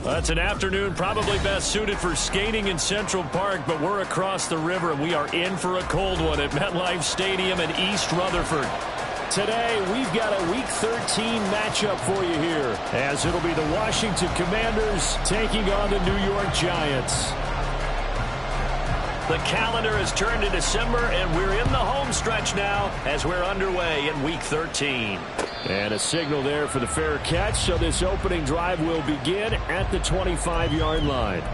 That's an afternoon probably best suited for skating in Central Park, but we're across the river and we are in for a cold one at MetLife Stadium in East Rutherford. Today, we've got a Week 13 matchup for you here, as it'll be the Washington Commanders taking on the New York Giants. The calendar has turned to December, and we're in the home stretch now as we're underway in Week 13. And a signal there for the fair catch, so this opening drive will begin at the 25-yard line.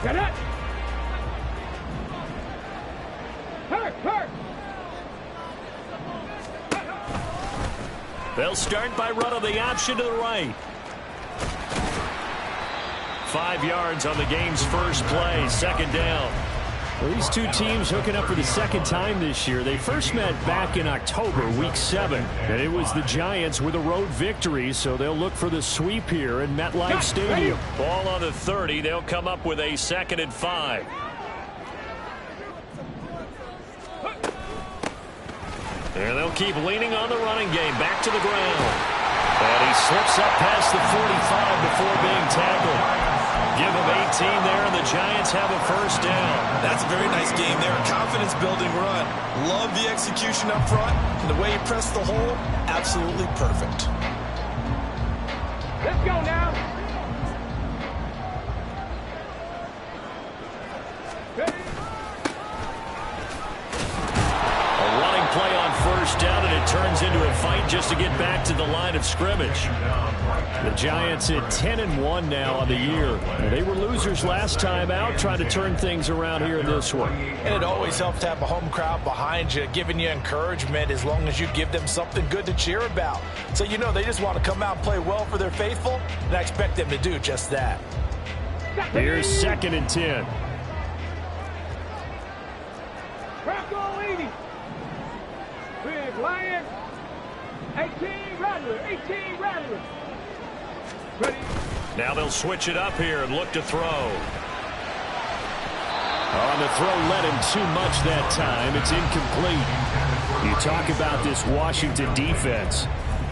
Get it! Hurt! They'll start by running the option to the right. 5 yards on the game's first play, second down. Well, these two teams hooking up for the second time this year. They first met back in October, Week 7, and it was the Giants with a road victory, so they'll look for the sweep here in MetLife Stadium. Ball on the 30. They'll come up with a 2nd and 5. And they'll keep leaning on the running game. Back to the ground. And he slips up past the 45 before being tackled. Give him 18 there, and the Giants have a first down. That's a very nice game there. A confidence-building run. Love the execution up front. And the way he pressed the hole, absolutely perfect. Let's go now. A running play on first down, and it turns into a fight just to get back to the line of scrimmage. The Giants at 10-1 now on the year. They were losers last time out, trying to turn things around here in this one. And it always helps to have a home crowd behind you, giving you encouragement as long as you give them something good to cheer about. So you know they just want to come out and play well for their faithful, and I expect them to do just that. Here's 2nd and 10. Bronco 80. Big Lion. 18 Rattler. Ready. Now they'll switch it up here and look to throw. On the throw, led him too much that time. It's incomplete. You talk about this Washington defense.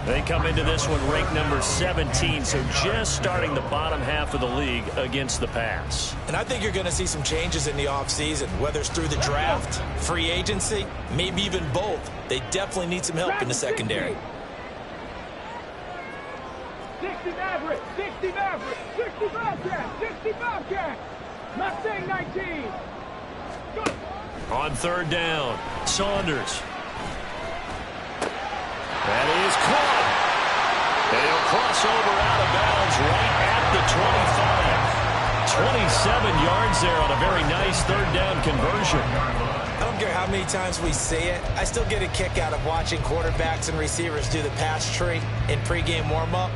They come into this one ranked number 17, so just starting the bottom half of the league against the pass. And I think you're going to see some changes in the offseason, whether it's through the draft, free agency, maybe even both. They definitely need some help in the secondary. 60 Maverick, 65 cat. Mustang 19. Good. On 3rd down, Saunders. That is caught. And he'll cross over out of bounds right at the 25. 27 yards there on a very nice 3rd down conversion. I don't care how many times we say it, I still get a kick out of watching quarterbacks and receivers do the pass tree in pregame warm-up.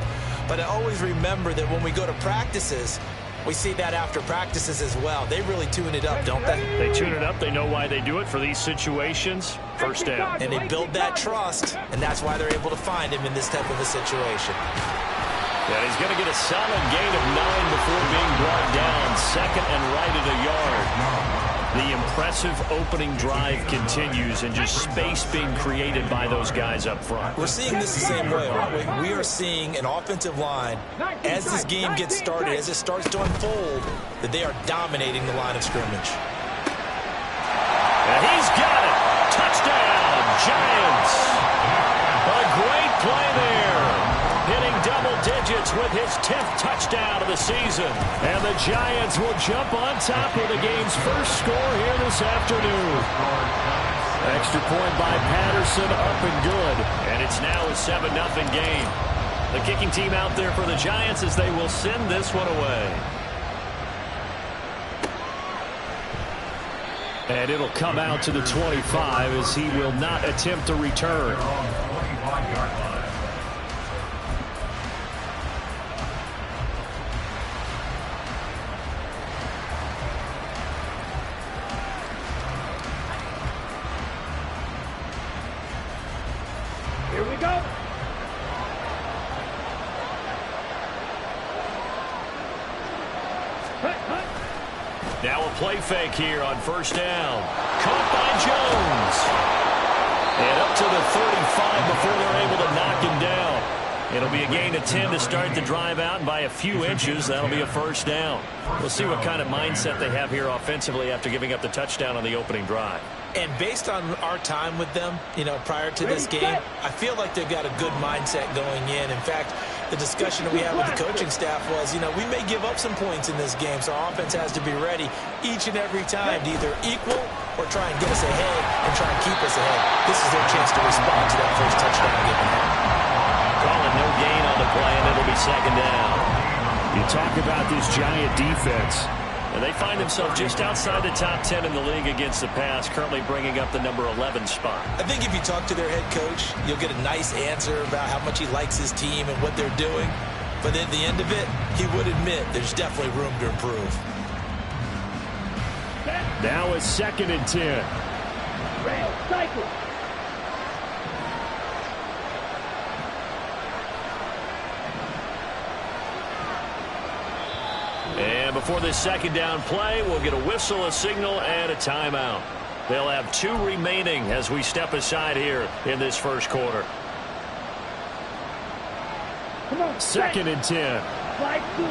But I always remember that when we go to practices, we see that after practices as well. They really tune it up, don't they? They tune it up. They know why they do it for these situations. First down. And they build that trust, and that's why they're able to find him in this type of a situation. And he's going to get a solid gain of 9 before being brought down. 2nd and right at a yard. The impressive opening drive continues, and just space being created by those guys up front. We're seeing this the same way, aren't we? We are seeing an offensive line, as this game gets started, as it starts to unfold, that they are dominating the line of scrimmage. And he's got it. Touchdown, Giants. A great play there. Hitting double digits with his 10th touchdown of the season. And the Giants will jump on top of the game's first score here this afternoon. Extra point by Patterson, up and good. And it's now a 7-0 game. The kicking team out there for the Giants as they will send this one away. And it'll come out to the 25 as he will not attempt to return. Here we go. Now a play fake here on first down. Caught by Jones. And up to the 35 before they're able to knock him down. It'll be a gain of 10 to start the drive out, and by a few inches, that'll be a first down. We'll see what kind of mindset they have here offensively after giving up the touchdown on the opening drive. And based on our time with them, prior to this game, I feel like they've got a good mindset going in. In fact, the discussion that we had with the coaching staff was, we may give up some points in this game, so our offense has to be ready each and every time to either equal or try and get us ahead and try and keep us ahead. This is their chance to respond to that first touchdown given up. Calling no gain on the play, and it'll be second down. You talk about this Giant defense. And they find themselves just outside the top 10 in the league against the pass, currently bringing up the number 11 spot. I think if you talk to their head coach, you'll get a nice answer about how much he likes his team and what they're doing. But at the end of it, he would admit there's definitely room to improve. Now it's 2nd and 10. Cycle. And before this second down play, we'll get a whistle, a signal, and a timeout. They'll have 2 remaining as we step aside here in this first quarter. Come on. 2nd and 10. Slide 2.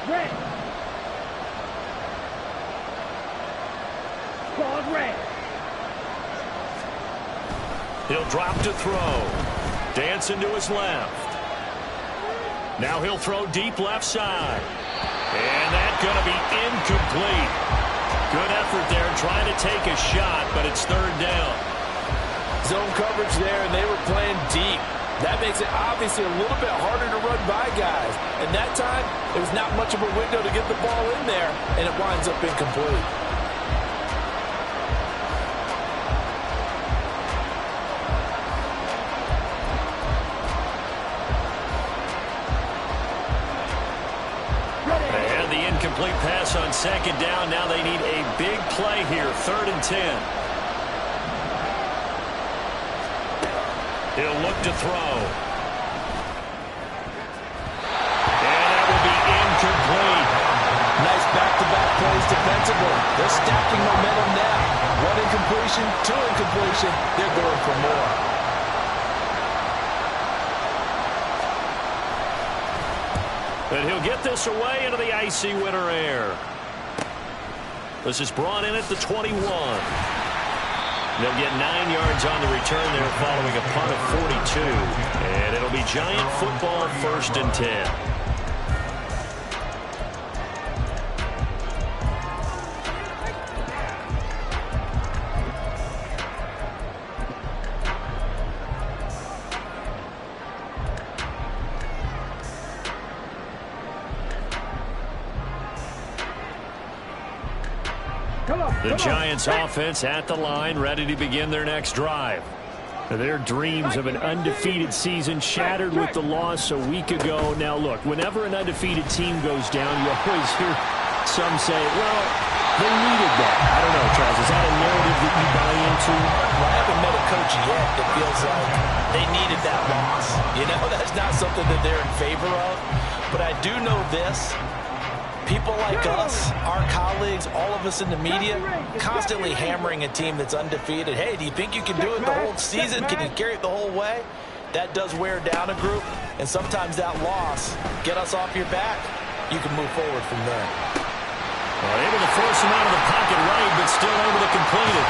Red. Claude red. He'll drop to throw. Dancing to his left. Now he'll throw deep left side. And that's going to be incomplete. Good effort there trying to take a shot, but it's 3rd down. Zone coverage there, and they were playing deep. That makes it obviously a little bit harder to run by guys. And that time, there was not much of a window to get the ball in there, and it winds up incomplete. And the incomplete pass on 2nd down. Now they need a big play here, 3rd and 10. He'll look to throw. And that will be incomplete. Nice back-to-back plays defensively. They're stacking momentum now. 1 incompletion, 2 incompletion. They're going for more. But he'll get this away into the icy winter air. This is brought in at the 21. They'll get 9 yards on the return there following a punt of 42. And it'll be Giant football, 1st and 10. The Giants offense at the line, ready to begin their next drive. Their dreams of an undefeated season shattered with the loss a week ago. Now, look, whenever an undefeated team goes down, you always hear some say, well, they needed that. I don't know, Charles, is that a narrative that you buy into? Well, I haven't met a coach yet that feels like they needed that loss. That's not something that they're in favor of. But I do know this. People like us, our colleagues, all of us in the media, constantly hammering a team that's undefeated. Hey, do you think you can do it the whole season? Can you carry it the whole way? That does wear down a group, and sometimes that loss, get us off your back, you can move forward from there. Well, able to force him out of the pocket right, but still able to complete it.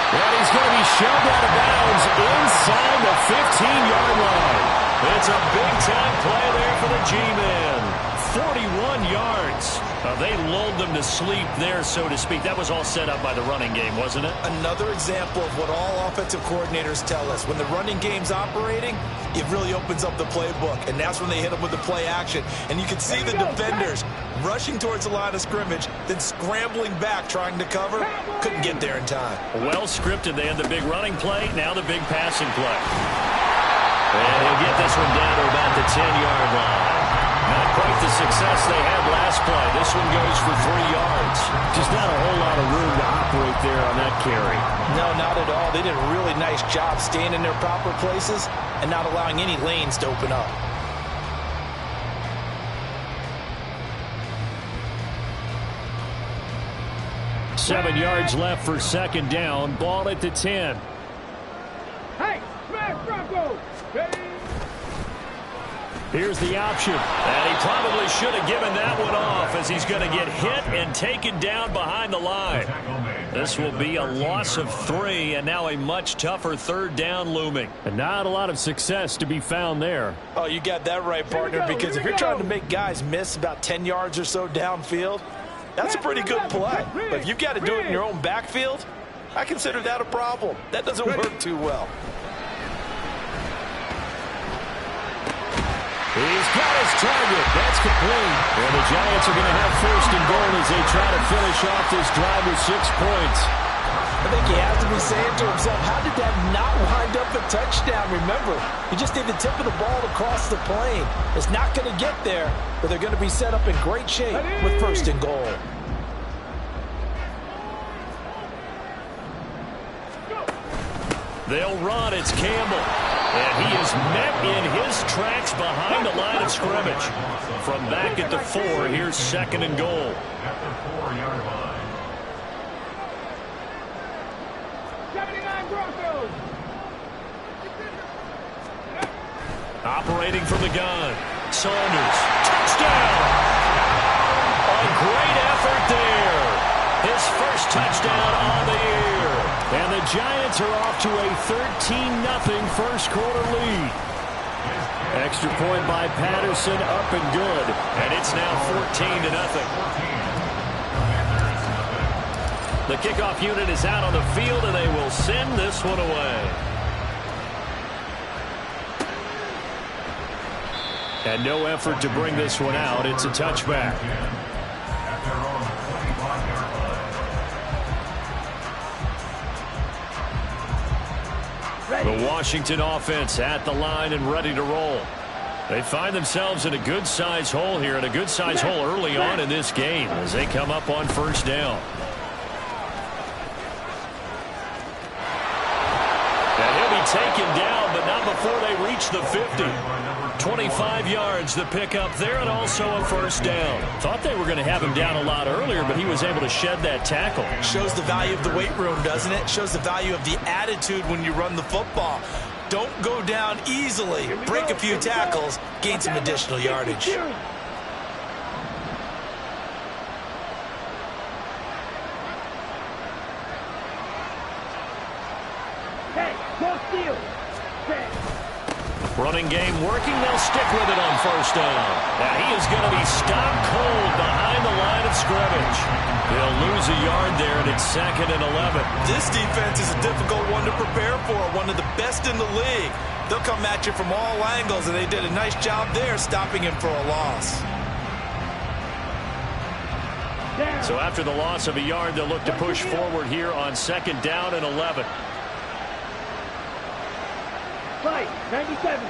And he's going to be shoved out of bounds inside the 15-yard line. It's a big-time play there for the G-Men. 41 yards. They lulled them to sleep there, so to speak. That was all set up by the running game, wasn't it? Another example of what all offensive coordinators tell us. When the running game's operating, it really opens up the playbook, and that's when they hit them with the play action. And you can see the defenders rushing towards the line of scrimmage, then scrambling back, trying to cover. Couldn't get there in time. Well scripted. They had the big running play, now the big passing play. And he'll get this one down to about the 10-yard line. Not quite the success they had last play. This one goes for 3 yards. Just not a whole lot of room to operate there on that carry. No, not at all. They did a really nice job staying in their proper places and not allowing any lanes to open up. Seven yards left for second down. Ball at the 10. Hey, smash Bronco! Here's the option. And he probably should have given that one off as he's going to get hit and taken down behind the line. This will be a loss of 3 and now a much tougher third down looming. And not a lot of success to be found there. Oh, you got that right, partner, because if you're trying to make guys miss about 10 yards or so downfield, that's a pretty good play. But if you've got to do it in your own backfield, I consider that a problem. That doesn't work too well. He's got his target. That's complete. And the Giants are going to have first and goal as they try to finish off this drive with 6 points. I think he has to be saying to himself, how did that not wind up a touchdown? Remember, he just need the tip of the ball across the plane. It's not going to get there, but they're going to be set up in great shape with first and goal. They'll run. It's Campbell. And he is met in his tracks behind the line of scrimmage. From back at the 4, here's second and goal. At the 4-yard line. 79 Broncos. Operating from the gun. Saunders. Touchdown! A great effort there. His first touchdown on the year. And the Giants are off to a 13-0 first quarter lead. Extra point by Patterson, up and good. And it's now 14-0. The kickoff unit is out on the field, and they will send this one away. And no effort to bring this one out. It's a touchback. The Washington offense at the line and ready to roll. They find themselves in a good-sized hole here, and a good-sized hole early on in this game as they come up on first down. And he'll be taken down, but not before they reach the 50. 25 yards the pickup there, and also a first down. Thought they were going to have him down a lot earlier, but he was able to shed that tackle. Shows the value of the weight room, doesn't it? Shows the value of the attitude when you run the football. Don't go down easily. Break a few tackles, gain some additional yardage. Hey, no steal. Running game working. They'll stick with it on first down. Now he is going to be stopped cold behind the line of scrimmage. They'll lose a yard there, and it's second and 11. This defense is a difficult one to prepare for, one of the best in the league. They'll come at you from all angles, and they did a nice job there stopping him for a loss. So after the loss of a yard, they'll look to push forward here on second down and 11. Fight, 97.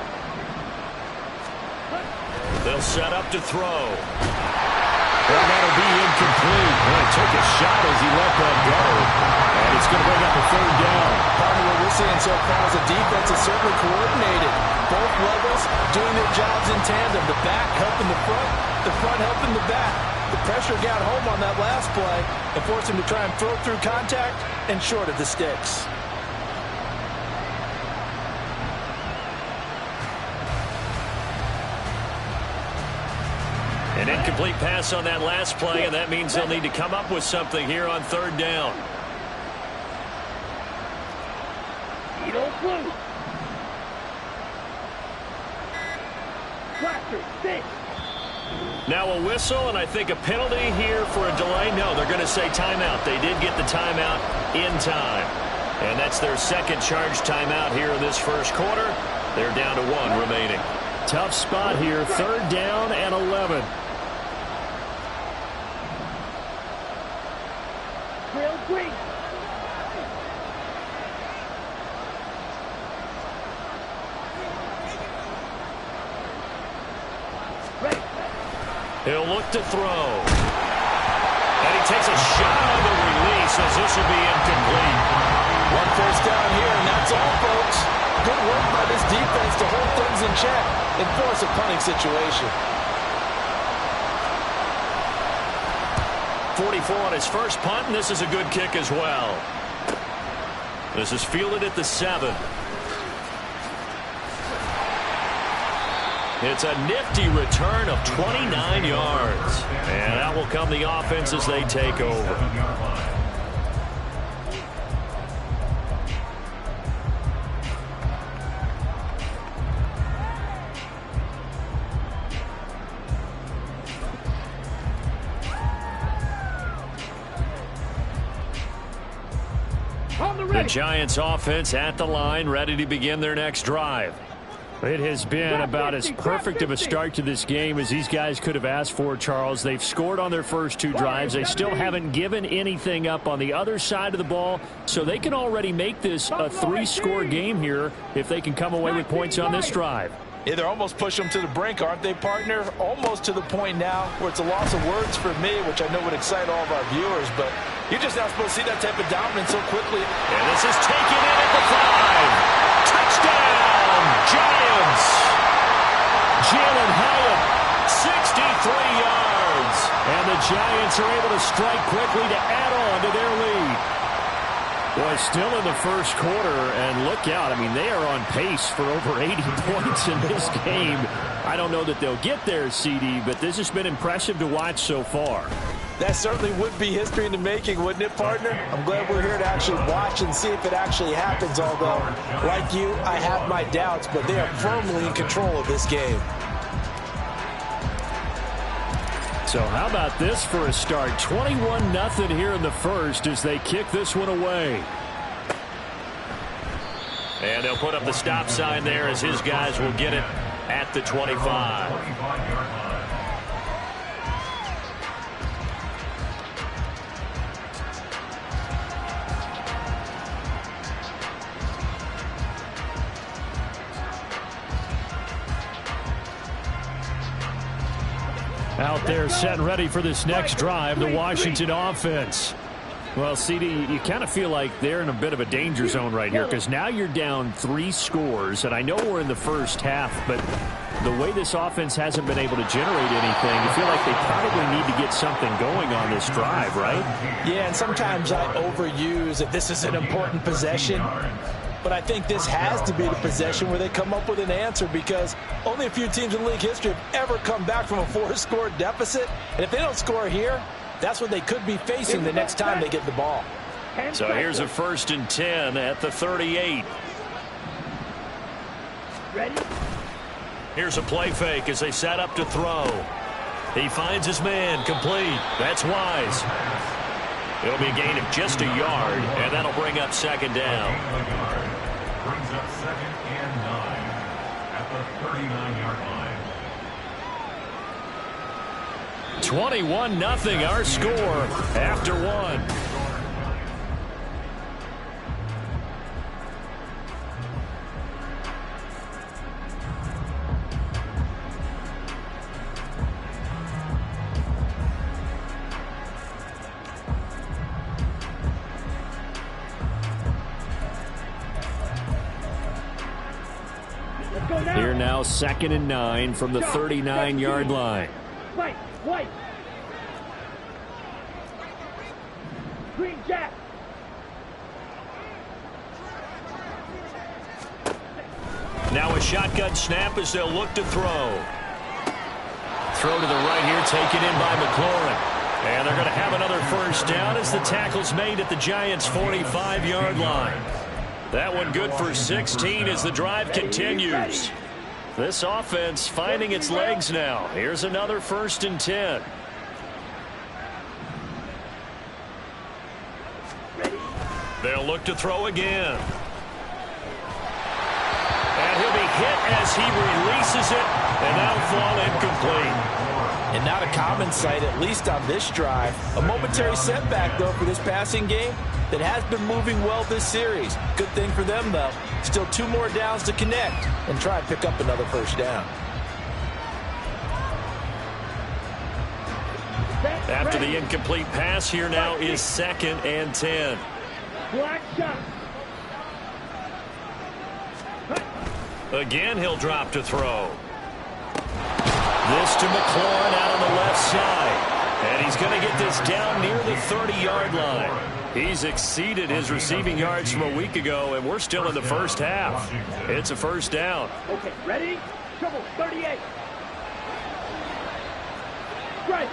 They'll set up to throw. Well, that'll be incomplete. Well, he took a shot as he let that go. And it's going to bring up a third down. Part of what we're seeing so far is the defense is certainly coordinated. Both levels doing their jobs in tandem. The back helping the front helping the back. The pressure got home on that last play and forced him to try and throw through contact and short of the sticks. An incomplete pass on that last play, and that means they'll need to come up with something here on third down. Needle blue. Blaster, 6. Now a whistle, and I think a penalty here for a delay. No, they're going to say timeout. They did get the timeout in time. And that's their second charge timeout here in this first quarter. They're down to 1 remaining. Tough spot here, 3rd down and 11. Trail green. Right. He'll look to throw. And he takes a shot on the release as this will be incomplete. 1 first down here, and that's all, folks. Good work by this defense to hold things in check and force a punting situation. 44 on his first punt, and this is a good kick as well. This is fielded at the 7. It's a nifty return of 29 yards. And that will come the offense as they take over. The Giants offense at the line, ready to begin their next drive. It has been about as perfect of a start to this game as these guys could have asked for, Charles. They've scored on their first 2 drives. They still haven't given anything up on the other side of the ball, so they can already make this a 3-score game here if they can come away with points on this drive. Yeah, they're almost pushing them to the brink, aren't they, partner? Almost to the point now where it's a loss of words for me, which I know would excite all of our viewers, but you're just not supposed to see that type of dominance so quickly. And this is taken in at the 5. Touchdown, Giants! Jalen Hyatt, 63 yards. And the Giants are able to strike quickly to add on to their lead. Boy, still in the first quarter, and look out. I mean, they are on pace for over 80 points in this game. I don't know that they'll get there, CD, but this has been impressive to watch so far. That certainly would be history in the making, wouldn't it, partner? I'm glad we're here to actually watch and see if it actually happens, although, like you, I have my doubts, but they are firmly in control of this game. So how about this for a start? 21-0 here in the first as they kick this one away. And they'll put up the stop sign there as his guys will get it at the 25. Out there set and ready for this next drive, the Washington offense. Well, CD, you kind of feel like they're in a bit of a danger zone right here because now you're down 3 scores, and I know we're in the first half, but the way this offense hasn't been able to generate anything, you feel like they probably need to get something going on this drive, right? Yeah, and sometimes I overuse that this is an important possession. But I think this has to be the possession where they come up with an answer because only a few teams in league history have ever come back from a 4-score deficit. And if they don't score here, that's what they could be facing the next time they get the ball. So here's a 1st and 10 at the 38. Ready? Here's a play fake as they set up to throw. He finds his man, complete. That's Wise. It'll be a gain of just a yard, and that'll bring up 2nd down. Brings up 2nd and 9 at the 39-yard line. 21-0 our score after 1. Here now 2nd and 9 from the 39-yard line. White. Green Jack. Now a shotgun snap as they'll look to throw. Throw to the right here, taken in by McLaurin. And they're going to have another 1st down as the tackle's made at the Giants' 45-yard line. That one good for 16 as the drive continues. This offense finding its legs now. Here's another 1st and 10. They'll look to throw again. And he'll be hit as he releases it, and that'll fall incomplete. And not a common sight, at least on this drive. A momentary setback, though, for this passing game that has been moving well this series. Good thing for them, though. Still 2 more downs to connect and try and pick up another 1st down. After the incomplete pass, here now is 2nd and 10. Again, he'll drop to throw. This to McLaurin out on the left side. And he's going to get this down near the 30-yard line. He's exceeded his receiving yards from a week ago, and we're still in the first half. It's a 1st down. Okay, ready? Trouble, 38. Strike.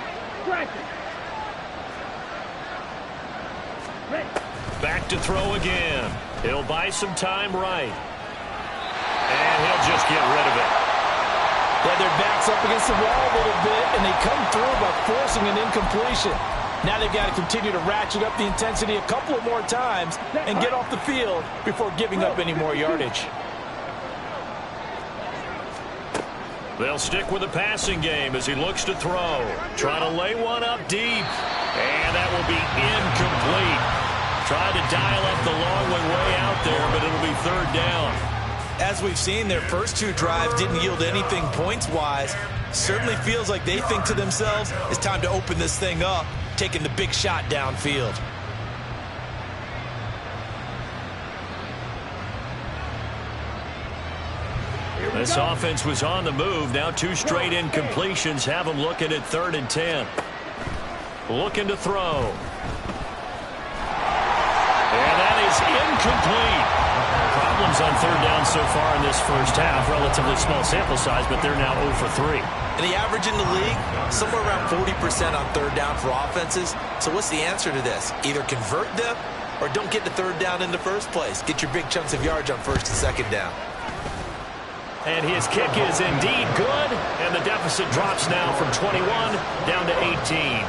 Ready. Back to throw again. He'll buy some time right. And he'll just get rid of it. Yeah, their back's up against the wall a little bit, and they come through by forcing an incompletion. Now they've got to continue to ratchet up the intensity a couple of more times and get off the field before giving up any more yardage. They'll stick with the passing game as he looks to throw. Trying to lay one up deep. And that will be incomplete. Tried to dial up the long one way out there, but it'll be 3rd down. As we've seen, their first 2 drives didn't yield anything points-wise. Certainly feels like they think to themselves, it's time to open this thing up, taking the big shot downfield. This offense was on the move. Now 2 straight incompletions have them looking at 3rd and 10. Looking to throw. And that is incomplete. Problems on 3rd down so far in this first half. Relatively small sample size, but they're now 0 for 3. And the average in the league, somewhere around 40% on 3rd down for offenses. So what's the answer to this? Either convert them or don't get to 3rd down in the first place. Get your big chunks of yards on 1st and 2nd down. And his kick is indeed good, and the deficit drops now from 21 down to 18.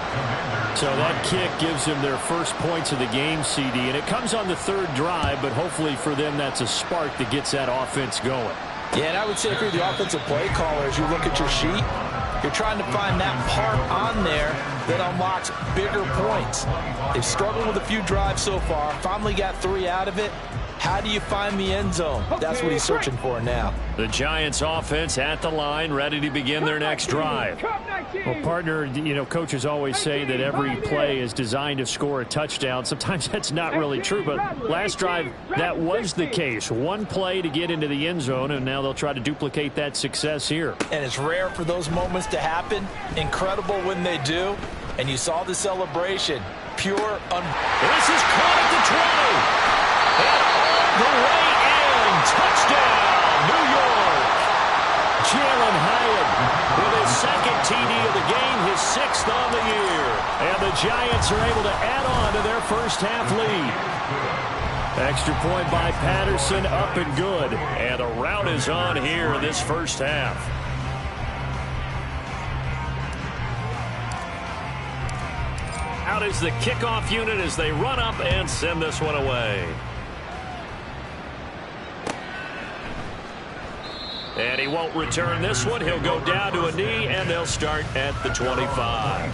So that kick gives them their first points of the game, CD, and it comes on the 3rd drive, but hopefully for them that's a spark that gets that offense going. Yeah, and I would say if you're the offensive play caller, as you look at your sheet, you're trying to find that part on there that unlocks bigger points. They've struggled with a few drives so far, finally got 3 out of it. How do you find the end zone? That's what he's searching for now. The Giants offense at the line, ready to begin their next drive. Well, partner, you know, coaches always say that every play is designed to score a touchdown. Sometimes that's not really true, but last drive, that was the case. 1 play to get into the end zone, and now they'll try to duplicate that success here. And it's rare for those moments to happen. Incredible when they do. And you saw the celebration. Pure. This is caught at the 20. And all the way in. Touchdown, New York. Jalen Hyatt with his 2nd TD of the game, his 6th on the year. And the Giants are able to add on to their first half lead. Extra point by Patterson, up and good. And the rout is on here in this first half. Out is the kickoff unit as they run up and send this one away. And he won't return this one. He'll go down to a knee, and they'll start at the 25.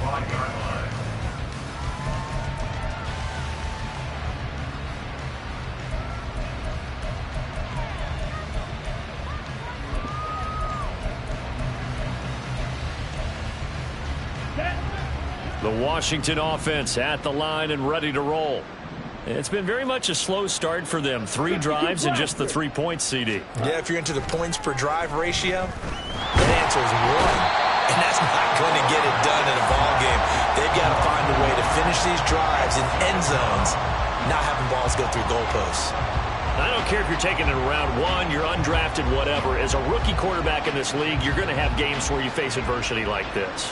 The Washington offense at the line and ready to roll. It's been very much a slow start for them. 3 drives and just the 3 points, CD. Yeah, if you're into the points per drive ratio, the answer is 1. And that's not going to get it done in a ball game. They've got to find a way to finish these drives in end zones, not having balls go through goalposts. I don't care if you're taking it around 1, you're undrafted, whatever. As a rookie quarterback in this league, you're going to have games where you face adversity like this.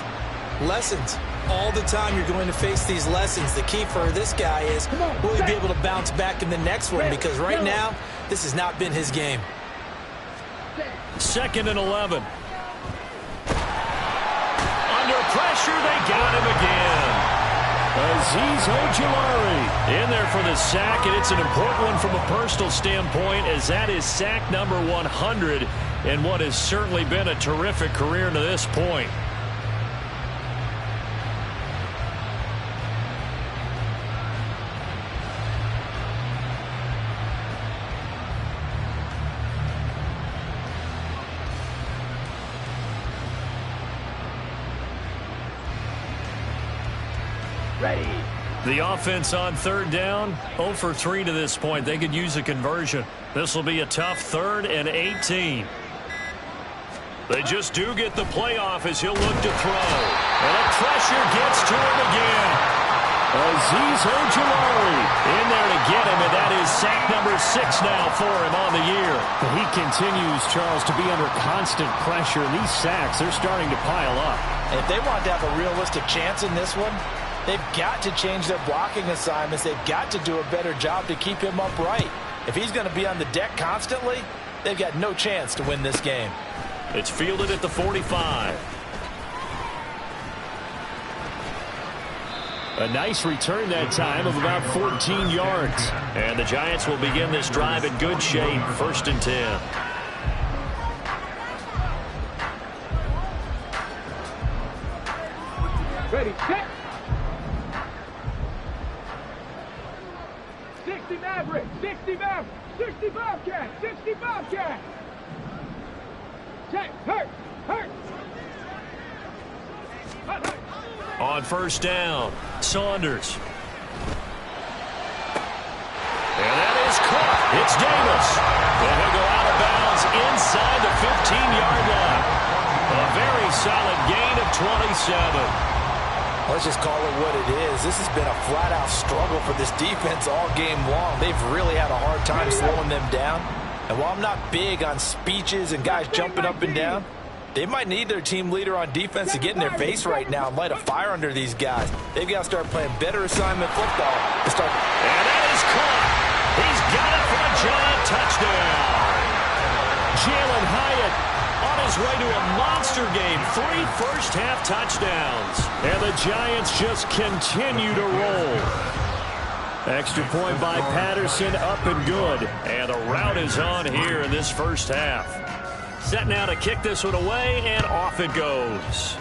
Lessons. all the time you're going to face these lessons. The key for this guy is, will he be able to bounce back in the next one? Because right now, this has not been his game. 2nd and 11. Under pressure, they got him again. Azeez Ojulari in there for the sack, and it's an important one from a personal standpoint, as that is sack number 100 in what has certainly been a terrific career to this point. Ready. The offense on 3rd down, 0 for 3 to this point. They could use a conversion. This will be a tough 3rd and 18. They just do get the play off as he'll look to throw. And the pressure gets to him again. Azeez Ojulari in there to get him, and that is sack number 6 now for him on the year. He continues, Charles, to be under constant pressure. These sacks, they're starting to pile up. And if they want to have a realistic chance in this one, they've got to change their blocking assignments. They've got to do a better job to keep him upright. If he's going to be on the deck constantly, they've got no chance to win this game. It's fielded at the 45. A nice return that time of about 14 yards. And the Giants will begin this drive in good shape. 1st and 10. Ready, set. 60 Maverick, 60 Maverick, 60 Bobcat, 60 Bobcat. Check, hurt. On 1st down, Saunders. And that is caught. It's Davis. And he'll go out of bounds inside the 15-yard line. A very solid gain of 27. Let's just call it what it is. This has been a flat-out struggle for this defense all game long. They've really had a hard time slowing them down. And while I'm not big on speeches and guys jumping up and down, they might need their team leader on defense to get in their face right now and light a fire under these guys. They've got to start playing better assignment football. And that is caught. He's got it for a giant touchdown. Jalen Hyatt on his way to a monster game. 3 first-half touchdowns. And the Giants just continue to roll. Extra point by Patterson, up and good. And the route is on here in this first half. Set now to kick this one away, and off it goes.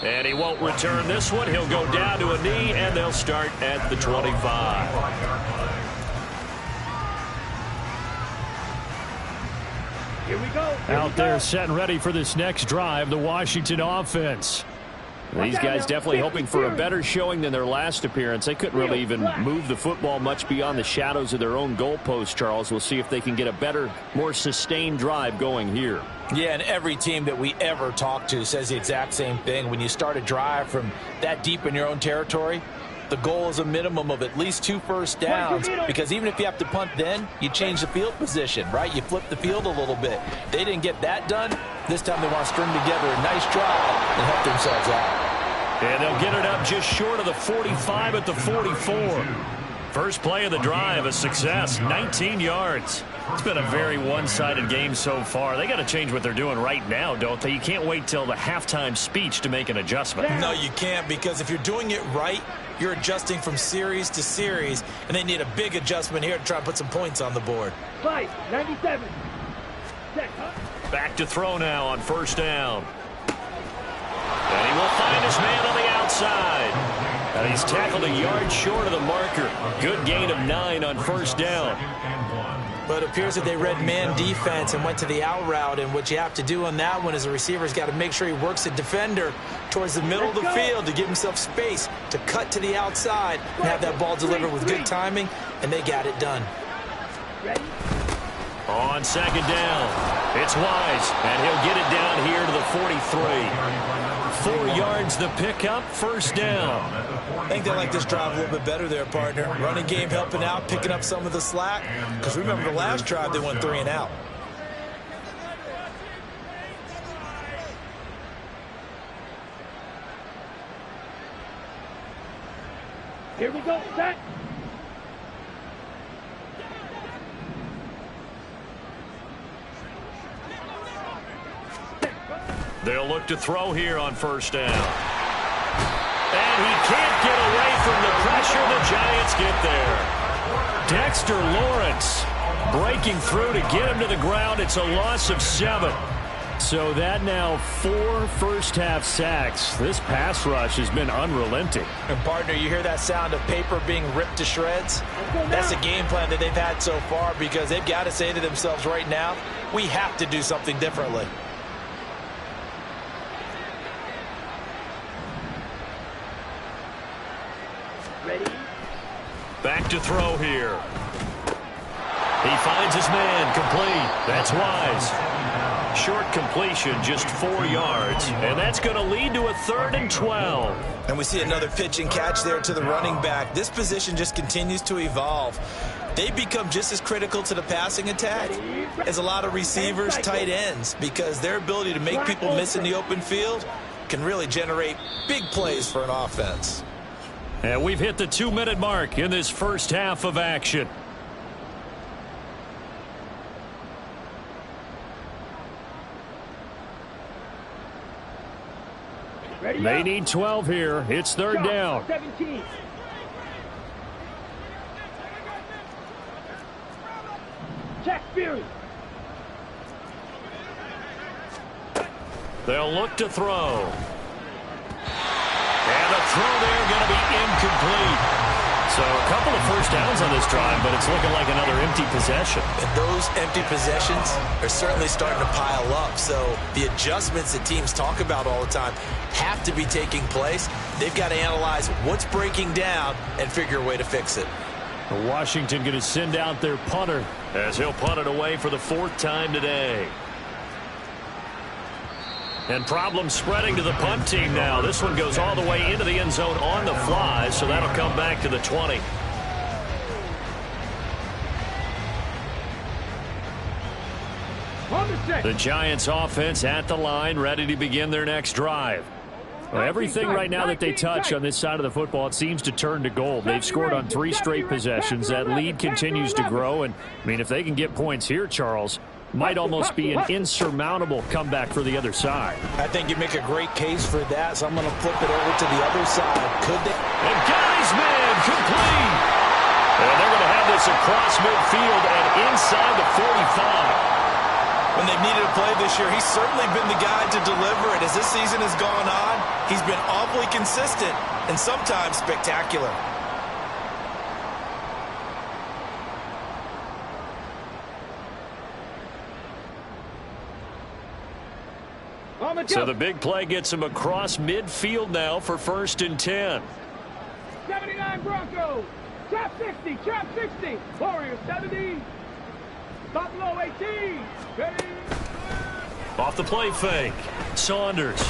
And he won't return this one. He'll go down to a knee, and they'll start at the 25. Here we go. Out there set and ready for this next drive, the Washington offense. These guys definitely hoping for a better showing than their last appearance. They couldn't really even move the football much beyond the shadows of their own goalpost, Charles. We'll see if they can get a better, more sustained drive going here. Yeah, and every team that we ever talk to says the exact same thing. When you start a drive from that deep in your own territory, the goal is a minimum of at least 2 first downs, because even if you have to punt then, you change the field position, right? You flip the field a little bit. They didn't get that done. This time they want to string together a nice drive and help themselves out. And they'll get it up just short of the 45 at the 44. First play of the drive, a success, 19 yards. It's been a very one-sided game so far. They got to change what they're doing right now, don't they? You can't wait till the halftime speech to make an adjustment. No, you can't, because if you're doing it right, you're adjusting from series to series, and they need a big adjustment here to try and put some points on the board. Fight, 97. Set. Back to throw now on 1st down. And he will find his man on the outside. And he's tackled a yard short of the marker. Good gain of 9 on 1st down. But it appears that they read man defense and went to the out route, and what you have to do on that one is the receiver's got to make sure he works the defender towards the middle of the field to give himself space to cut to the outside and have that ball delivered with good timing, and they got it done. On 2nd down, it's Wise, and he'll get it down here to the 43. 4 yards the pickup, 1st down. I think they like this drive a little bit better there, partner. Running game helping out, picking up some of the slack. Because remember the last drive, they went 3 and out. Here we go, set. They'll look to throw here on first down. And he can't get away from the pressure. The Giants get there. Dexter Lawrence breaking through to get him to the ground. It's a loss of 7. So that now 4 first-half sacks. This pass rush has been unrelenting. And partner, you hear that sound of paper being ripped to shreds? That's the game plan that they've had so far, because they've got to say to themselves right now, we have to do something differently. Ready? Back to throw here. He finds his man, complete. That's Wise. Short completion, just 4 yards. And that's going to lead to a 3rd and 12. And we see another pitch and catch there to the running back. This position just continues to evolve. They become just as critical to the passing attack as a lot of receivers, tight ends, because their ability to make people miss in the open field can really generate big plays for an offense. And we've hit the 2-minute mark in this first half of action. Ready They up. need 12 here. It's 3rd down. 17. Check Fury. They'll look to throw. And the throw there going to be incomplete. So a couple of first downs on this drive, but it's looking like another empty possession. And those empty possessions are certainly starting to pile up. So the adjustments that teams talk about all the time have to be taking place. They've got to analyze what's breaking down and figure a way to fix it. Washington going to send out their punter as he'll punt it away for the 4th time today. And problems spreading to the punt team now. This one goes all the way into the end zone on the fly, so that'll come back to the 20. The Giants offense at the line, ready to begin their next drive. Well, everything right now that they touch on this side of the football, it seems to turn to gold. They've scored on 3 straight possessions. That lead continues to grow. And, I mean, if they can get points here, Charles, might almost be an insurmountable comeback for the other side. I think you make a great case for that, so I'm going to flip it over to the other side. Could they? And Guy's man complete. And they're going to have this across midfield and inside the 45. When they've needed a play this year, he's certainly been the guy to deliver it. As this season has gone on, he's been awfully consistent and sometimes spectacular. So the big play gets him across midfield now for 1st and 10. 79 Broncos. Chop 60. Chop 60. Warriors 70. Buffalo 18. Ready. Off the play fake. Saunders.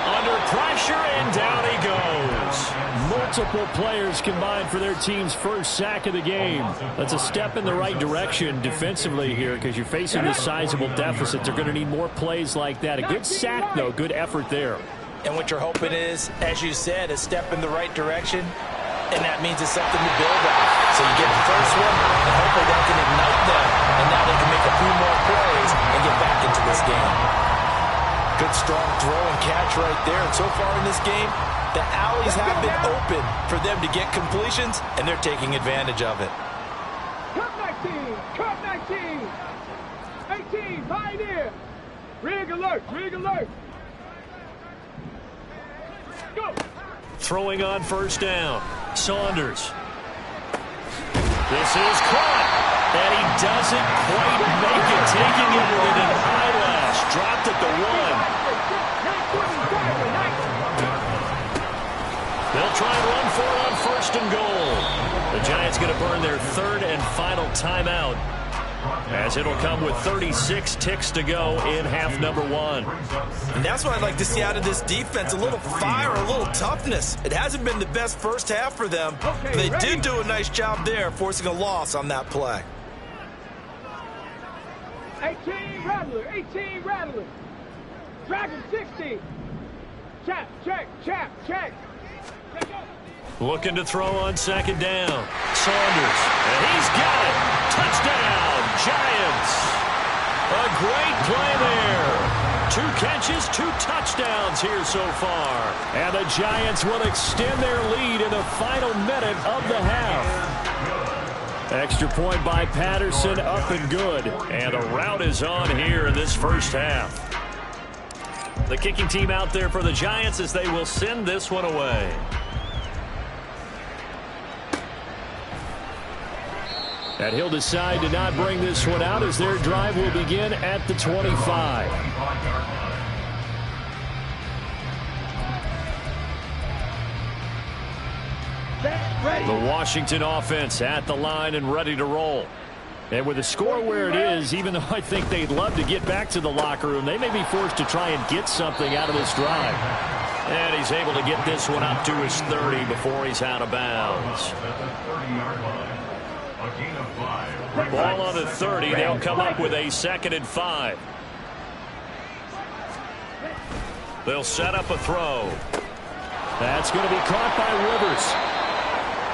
Under pressure, and down he goes. Multiple players combined for their team's first sack of the game. That's a step in the right direction defensively here, because you're facing this sizable deficit. They're going to need more plays like that. A good sack, though. Good effort there. And what you're hoping is, as you said, a step in the right direction, and that means it's something to build on. So you get the first one, and hopefully that can ignite them, and now they can make a few more plays and get back into this game. Good strong throw and catch right there. And so far in this game, the alleys have been open for them to get completions, and they're taking advantage of it. Cut 19. Cut 19. 18. Pioneer. Rig alert. Rig alert. Go. Throwing on 1st down. Saunders. This is caught. And he doesn't quite make it. Taking it with an eyelash. Dropped at the 1. They'll try and run for it on 1st and goal. The Giants going to burn their 3rd and final timeout, as it'll come with 36 ticks to go in half number 1. And that's what I'd like to see out of this defense, a little fire, a little toughness. It hasn't been the best first half for them, but they did do a nice job there, forcing a loss on that play. 18 Rattler. 18 Rattler. Dragon 60. Chap, check, chap, check. Looking to throw on second down. Saunders. And he's got it. Touchdown, Giants. A great play there. 2 catches, 2 touchdowns here so far. And the Giants will extend their lead in the final minute of the half. Extra point by Patterson, up and good. And the rout is on here in this first half. The kicking team out there for the Giants as they will send this one away. And he'll decide to not bring this one out as their drive will begin at the 25. The Washington offense at the line and ready to roll. And with the score where it is, even though I think they'd love to get back to the locker room, they may be forced to try and get something out of this drive. And he's able to get this one up to his 30 before he's out of bounds. Ball on the 30. They'll come up with a 2nd and 5. They'll set up a throw. That's going to be caught by Rivers.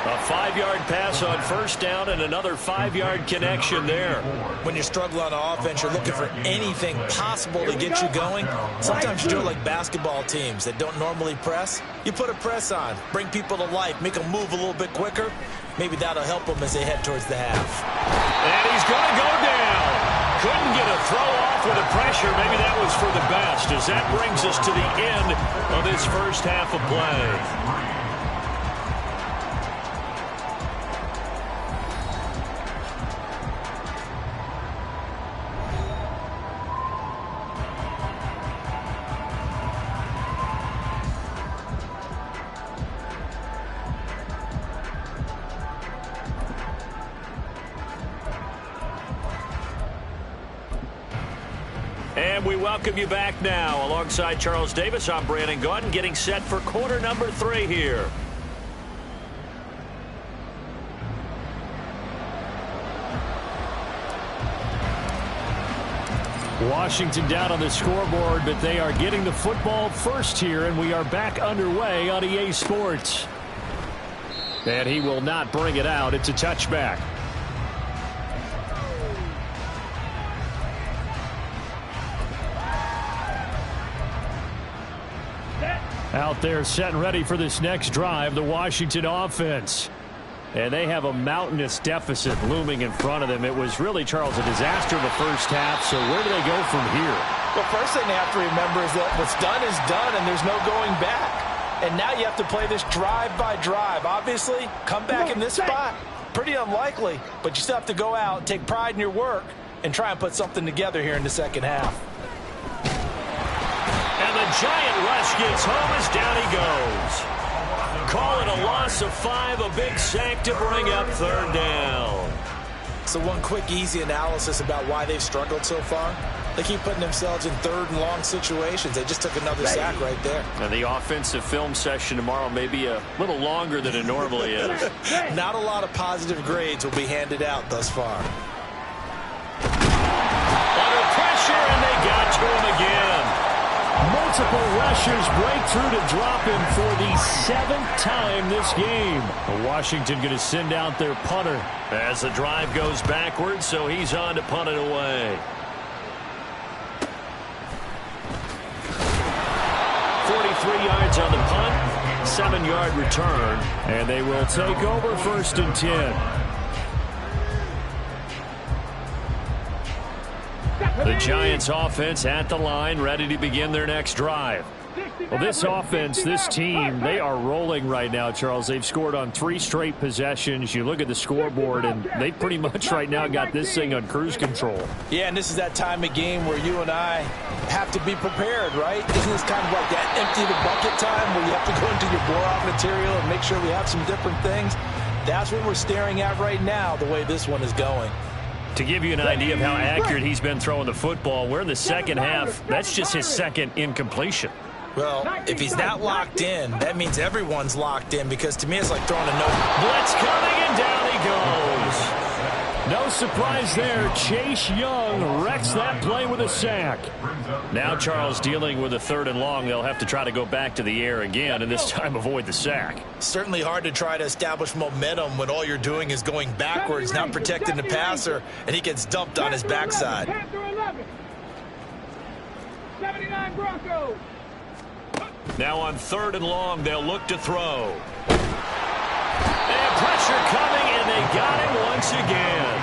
A 5-yard pass on first down and another 5-yard connection there. When you struggle on offense, you're looking for anything possible to get you going. Sometimes you do it like basketball teams that don't normally press. You put a press on, bring people to life, make them move a little bit quicker. Maybe that'll help them as they head towards the half. And he's going to go down. Couldn't get a throw off with the pressure. Maybe that was for the best as that brings us to the end of this first half of play. And we welcome you back now. Alongside Charles Davis, I'm Brandon Gaudin, getting set for quarter number 3 here. Washington down on the scoreboard, but they are getting the football first here, and we are back underway on EA Sports. And he will not bring it out. It's a touchback. Out there set and ready for this next drive, the Washington offense. And they have a mountainous deficit looming in front of them. It was really, Charles, a disaster in the first half, so where do they go from here? Well, first thing they have to remember is that what's done is done, and there's no going back. And now you have to play this drive by drive. Obviously, come back in this spot, pretty unlikely, but you still have to go out, take pride in your work, and try and put something together here in the second half. And the giant rush gets home as down he goes. Call it a loss of 5, a big sack to bring up third down. So one quick, easy analysis about why they've struggled so far. They keep putting themselves in third and long situations. They just took another sack right there. And the offensive film session tomorrow may be a little longer than it normally is. Not a lot of positive grades will be handed out thus far. Under pressure, and they got to him again. Multiple rushers break through to drop him for the 7th time this game. Washington going to send out their punter as the drive goes backwards, so he's on to punt it away. 43 yards on the punt, 7-yard return, and they will take over 1st and 10. The Giants offense at the line, ready to begin their next drive. Well, this offense, this team, they are rolling right now, Charles. They've scored on 3 straight possessions. You look at the scoreboard, and they pretty much right now got this thing on cruise control. Yeah, and this is that time of game where you and I have to be prepared, right? Isn't this kind of like that empty the bucket time where you have to go into your blowout material and make sure we have some different things? That's what we're staring at right now, the way this one is going. To give you an idea of how accurate he's been throwing the football, we're in the second half. That's just his 2nd incompletion. Well, if he's not locked in, that means everyone's locked in, because to me it's like throwing a no. Blitz coming, and down he goes. No surprise there. Chase Young wrecks that play with a sack. Now Charles dealing with a 3rd and long. They'll have to try to go back to the air again, and this time avoid the sack. Certainly hard to try to establish momentum when all you're doing is going backwards, not protecting the passer, and he gets dumped on his backside. 79 Broncos. Now on 3rd and long, they'll look to throw. And pressure coming, and they got him once again.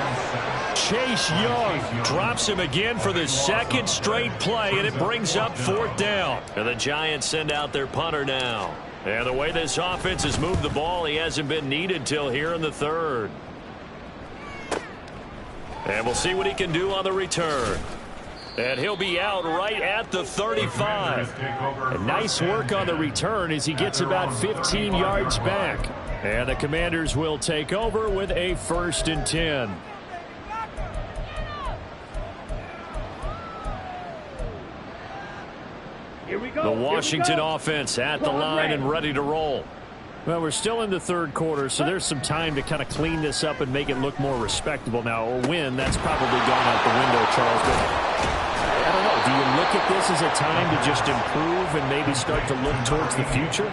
Chase Young drops him again for the 2nd straight play, and it brings up 4th down. And the Giants send out their punter now. And the way this offense has moved the ball, he hasn't been needed till here in the 3rd. And we'll see what he can do on the return. And he'll be out right at the 35. And nice work on the return as he gets about 15 yards back. And the Commanders will take over with a 1st and 10. Here we go. The Washington offense at the line and ready to roll. Well, we're still in the 3rd quarter, so there's some time to kind of clean this up and make it look more respectable. Now, a win, that's probably gone out the window, Charles. But I don't know. Do you look at this as a time to just improve and maybe start to look towards the future?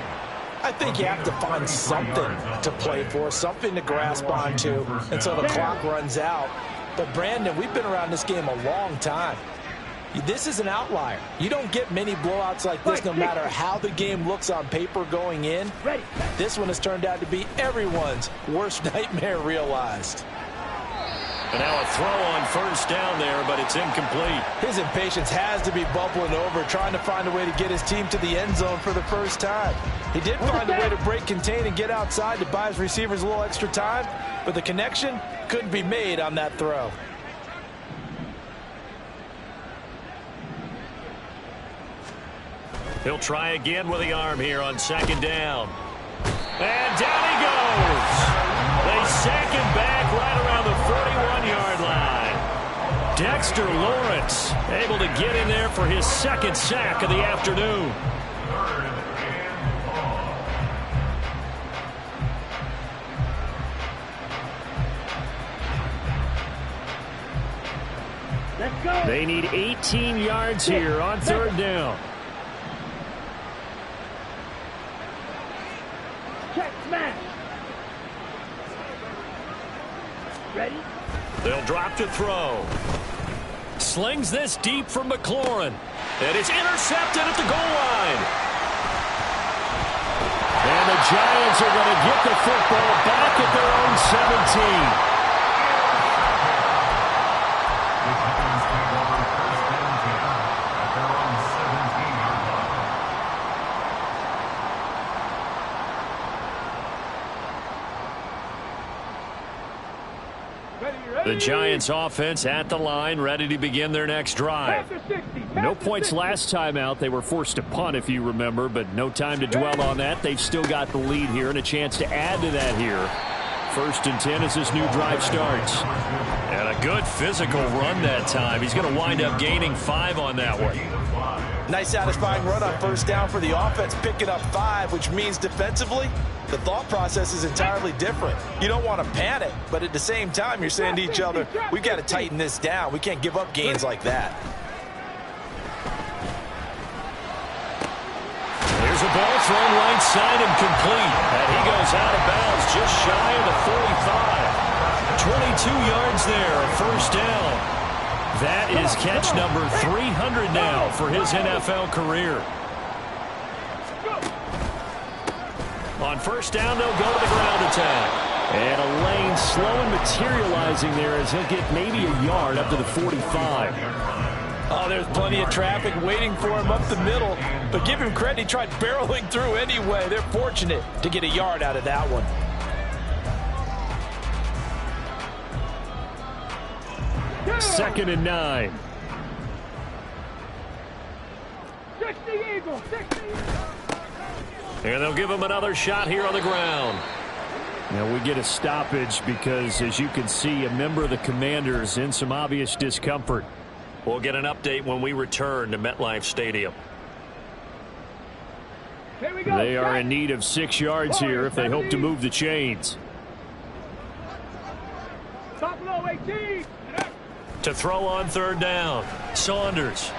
I think you have to find something to play for, something to grasp onto until the clock runs out. But, Brandon, we've been around this game a long time. This is an outlier. You don't get many blowouts like this no matter how the game looks on paper going in. This one has turned out to be everyone's worst nightmare realized. And now a throw on 1st down there, but it's incomplete. His impatience has to be bubbling over, trying to find a way to get his team to the end zone for the first time. He did find a way to break contain and get outside to buy his receivers a little extra time, but the connection couldn't be made on that throw. He'll try again with the arm here on 2nd down. And down he goes. They sack him back right around the 41-yard line. Dexter Lawrence able to get in there for his 2nd sack of the afternoon. Let's go. They need 18 yards here on 3rd down. Check, smash. Ready? They'll drop to throw. Slings this deep from McLaurin. And it's intercepted at the goal line. And the Giants are going to get the football back at their own 17. The Giants offense at the line, ready to begin their next drive. No points last time out. They were forced to punt, if you remember, but no time to dwell on that. They've still got the lead here and a chance to add to that here. 1st and 10 as this new drive starts. And a good physical run that time. He's going to wind up gaining 5 on that one. Nice satisfying run on 1st down for the offense, picking up 5, which means defensively, the thought process is entirely different. You don't want to panic, but at the same time, you're saying to each other, we've got to tighten this down. We can't give up gains like that. There's a ball thrown right side and complete. And he goes out of bounds just shy of the 45. 22 yards there, 1st down. That is catch number 300 now for his NFL career. On 1st down, they'll go to the ground attack. And a lane slow and materializing there as he'll get maybe a yard up to the 45. Oh, there's plenty of traffic waiting for him up the middle. But give him credit, he tried barreling through anyway. They're fortunate to get a yard out of that one. Second and 9. 60 Eagles, 60 Eagles. And they'll give him another shot here on the ground. Now we get a stoppage because, as you can see, a member of the Commanders in some obvious discomfort. We'll get an update when we return to MetLife Stadium. Here we go. They are in need of 6 yards here if they hope to move the chains. Buffalo play team. To throw on third down. Saunders.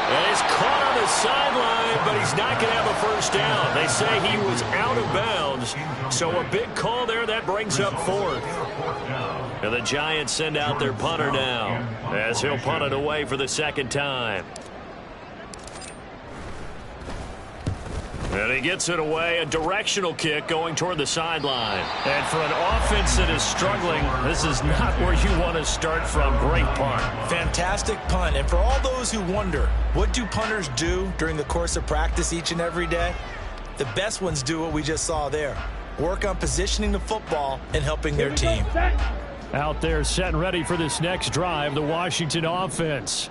And he's caught on the sideline, but he's not going to have a first down. They say he was out of bounds. So a big call there. That brings up fourth. And the Giants send out their punter now as he'll punt it away for the second time. And he gets it away, a directional kick going toward the sideline. And for an offense that is struggling, this is not where you want to start from. Great punt. Fantastic punt. And for all those who wonder, what do punters do during the course of practice each and every day? The best ones do what we just saw there. Work on positioning the football and helping their team. Out there set and ready for this next drive, the Washington offense.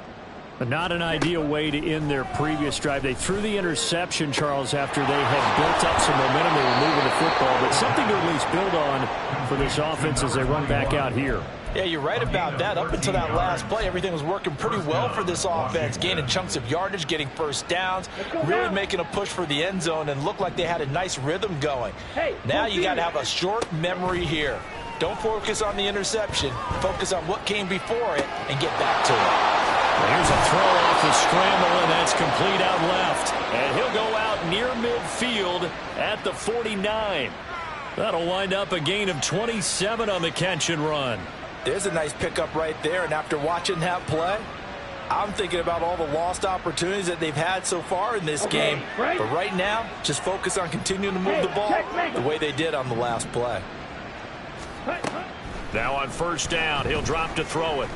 But not an ideal way to end their previous drive. They threw the interception, Charles, after they had built up some momentum. They were moving the football, but something to at least build on for this offense as they run back out here. Yeah, you're right about that. Up until that last play, everything was working pretty well for this offense, gaining chunks of yardage, getting first downs, really making a push for the end zone, and looked like they had a nice rhythm going. Now you got to have a short memory here. Don't focus on the interception. Focus on what came before it and get back to it. Here's a throw off the scramble, and that's complete out left. And he'll go out near midfield at the 49. That'll wind up a gain of 27 on the catch and run. There's a nice pickup right there, and after watching that play, I'm thinking about all the lost opportunities that they've had so far in this game. But right now, just focus on continuing to move the ball the way they did on the last play. Now on first down, he'll drop to throw it.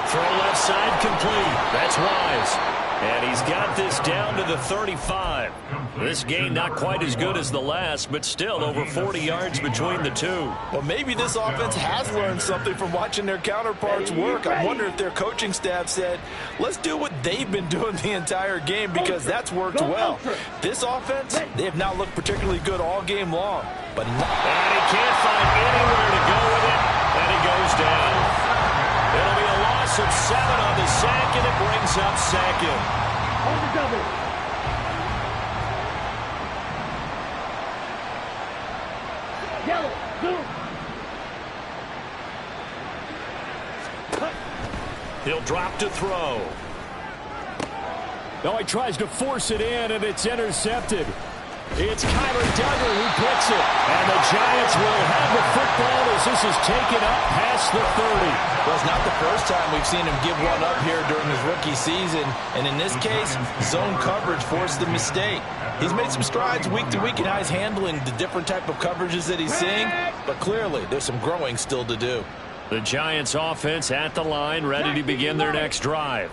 Throw left side complete. That's Wise. And he's got this down to the 35. This game not quite as good as the last, but still over 40 yards between the two. Well, maybe this offense has learned something from watching their counterparts work. I wonder if their coaching staff said, let's do what they've been doing the entire game, because that's worked well. This offense, they have not looked particularly good all game long. But and he can't find anywhere to go with it, and he goes down. It'll be a loss of 7 on the sack, and it brings up second. On the double. Yellow, blue. He'll drop to throw. No, he tries to force it in, and it's intercepted. It's Kyler Duggar who puts it. And the Giants will have the football as this is taken up past the 30. Well, it's not the first time we've seen him give one up here during his rookie season. And in this case, zone coverage forced the mistake. He's made some strides week to week in how he's handling the different type of coverages that he's seeing. But clearly, there's some growing still to do. The Giants offense at the line, ready to begin their next drive.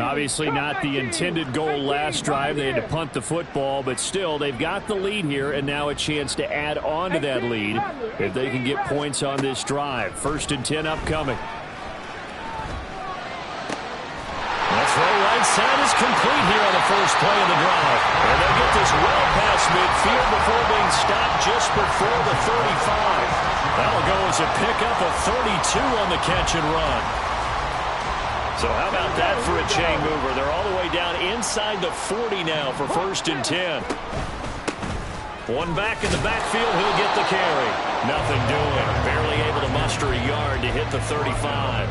Obviously not the intended goal last drive. They had to punt the football, but still they've got the lead here, and now a chance to add on to that lead if they can get points on this drive. 1st and 10 upcoming. The throw right side is complete here on the first play of the drive. And they get this well past midfield before being stopped just before the 35. That'll go as a pickup of 32 on the catch and run. So how about that for a chain mover? They're all the way down inside the 40 now for 1st and 10. One back in the backfield, he'll get the carry. Nothing doing. Barely able to muster a yard to hit the 35.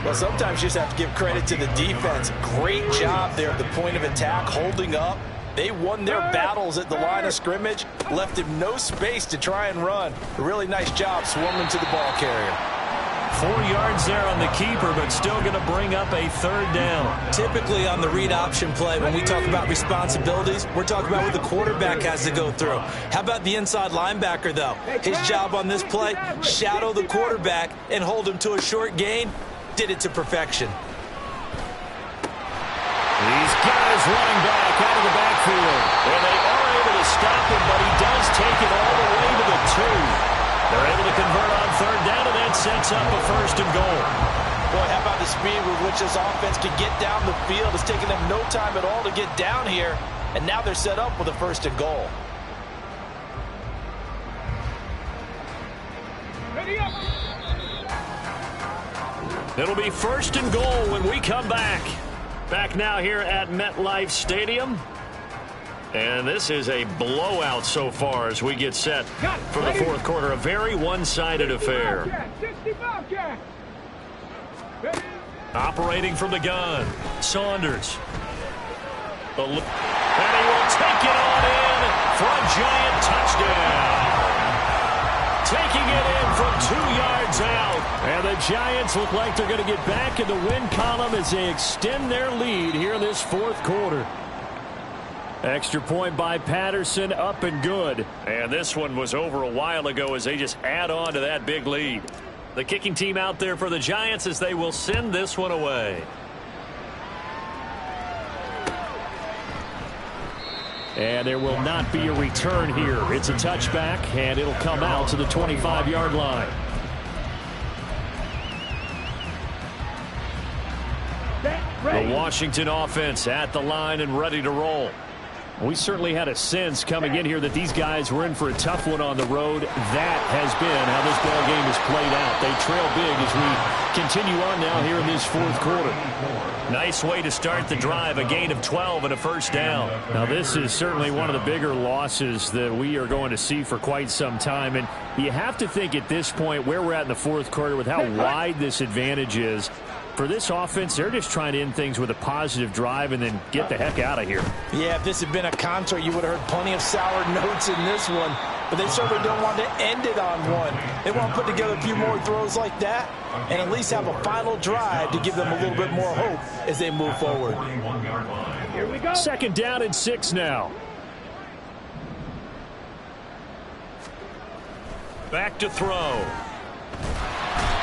Well, sometimes you just have to give credit to the defense. Great job there at the point of attack, holding up. They won their battles at the line of scrimmage, left him no space to try and run. A really nice job swarming to the ball carrier. 4 yards there on the keeper, but still going to bring up a 3rd down. Typically on the read option play, when we talk about responsibilities, we're talking about what the quarterback has to go through. How about the inside linebacker, though? His job on this play, shadow the quarterback and hold him to a short gain. Did it to perfection. He's got his running back out of the backfield. And they are able to stop him, but he does take it all the way to the 2. They're able to convert on 3rd down, and that sets up a 1st and goal. Boy, how about the speed with which this offense can get down the field? It's taken them no time at all to get down here, and now they're set up with a 1st and goal. Ready up. It'll be 1st and goal when we come back. Back now here at MetLife Stadium. And this is a blowout so far as we get set for the fourth quarter. A very one-sided affair. 60 Bobcats. Operating from the gun, Saunders. And he will take it on in for a giant touchdown. Taking it in from 2 yards out. And the Giants look like they're going to get back in the win column as they extend their lead here in this fourth quarter. Extra point by Patterson, up and good. And this one was over a while ago as they just add on to that big lead. The kicking team out there for the Giants as they will send this one away. And there will not be a return here. It's a touchback, and it'll come out to the 25-yard line. The Washington offense at the line and ready to roll. We certainly had a sense coming in here that these guys were in for a tough one on the road. That has been how this ball game has played out. They trail big as we continue on now here in this fourth quarter. Nice way to start the drive, a gain of 12 and a first down. Now this is certainly one of the bigger losses that we are going to see for quite some time. And you have to think at this point where we're at in the fourth quarter with how wide this advantage is. For this offense, they're just trying to end things with a positive drive and then get the heck out of here. Yeah, if this had been a concert, you would have heard plenty of sour notes in this one. But they certainly don't want to end it on one. They want to put together a few more throws like that and at least have a final drive to give them a little bit more hope as they move forward. Here we go. Second down and 6 now. Back to throw.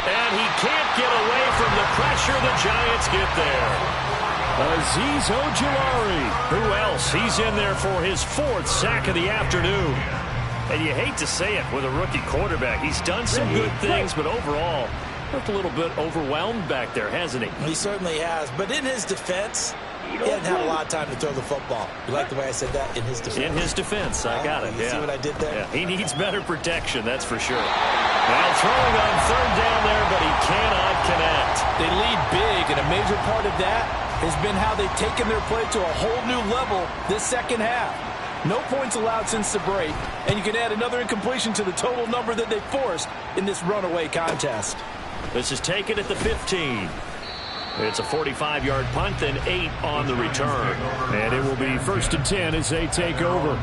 And he can't get away from the pressure. The Giants get there. Azeez Ojulari. Who else? He's in there for his 4th sack of the afternoon. And you hate to say it with a rookie quarterback. He's done some good things, but overall, looked a little bit overwhelmed back there, hasn't he? He certainly has. But in his defense, he hadn't had a lot of time to throw the football. You like the way I said that? In his defense. In his defense. I got it. You see what I did there? Yeah. He needs better protection, that's for sure. Now throwing on third down there, but he cannot connect. They lead big, and a major part of that has been how they've taken their play to a whole new level this second half. No points allowed since the break, and you can add another incompletion to the total number that they forced in this runaway contest. This is taken at the 15. It's a 45-yard punt and 8 on the return. And it will be 1st and 10 as they take over.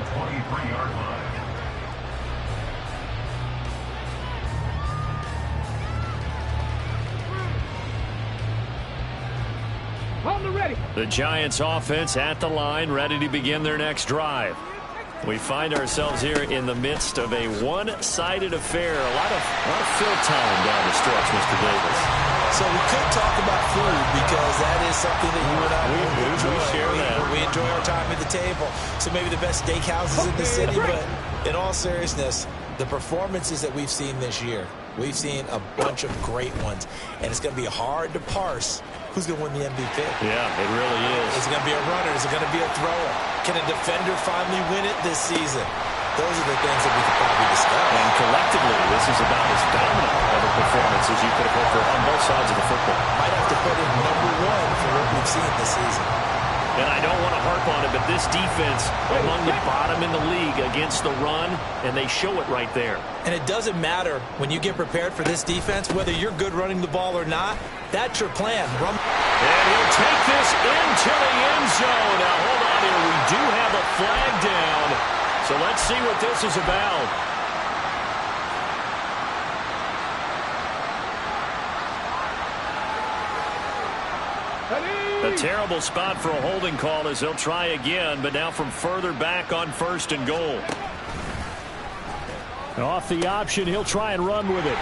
On the ready. The Giants offense at the line, ready to begin their next drive. We find ourselves here in the midst of a one-sided affair. A lot of fill time down the stretch, Mr. Davis. So we could talk about food because that is something that you and I enjoy. We share that. We enjoy our time at the table. So maybe the best steakhouses in the city, but in all seriousness, the performances that we've seen this year, we've seen a bunch of great ones, and it's going to be hard to parse who's going to win the MVP. Yeah, it really is. Is it going to be a runner? Is it going to be a thrower? Can a defender finally win it this season? Those are the things that we could probably discuss. And collectively, this is about as dominant of a performance as you could have hoped for on both sides of the football. Might have to put in #1 for what we've seen this season. And I don't want to harp on it, but this defense among the bottom in the league against the run, and they show it right there. And it doesn't matter when you get prepared for this defense, whether you're good running the ball or not, that's your plan. And he'll take this into the end zone. Now, hold on here. We do have a flag down. So let's see what this is about. A terrible spot for a holding call as they'll try again, but now from further back on 1st and goal. Off the option, he'll try and run with it.